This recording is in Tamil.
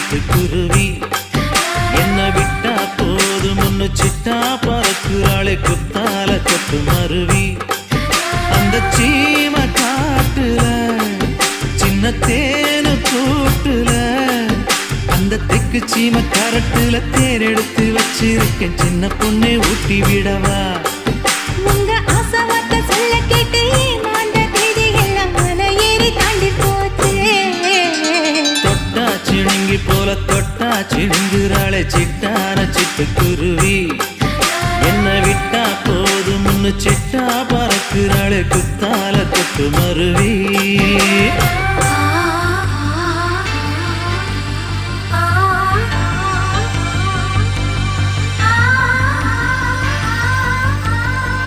சிட்டுக்குருவி என்ன விட்டா போதும் முன்னு சிட்டா பறக்குறாளே குத்தால கொத்து மருவி அந்த சீம காட்டுல சின்ன தேனு கூட்டுல அந்த தெக்கு சீம கரட்டுல தேர் எடுத்து வச்சிருக்கேன் சின்ன பொண்ணே ஊட்டி விடவா உங்க ஆசை வார்த்தை சொல்ல கேட்டு ஏமாந்த தேதி எல்லாம் மலை ஏறி தாண்டி போச்சு தொட்டா சிணுங்கி போல தொட்டா சிணுங்குறாளே சிட்டான சிட்டுக்குருவி என்ன விட்டா போதும் முன்னு சிட்டா பறக்குறாளே குத்தால கொத்து மருவி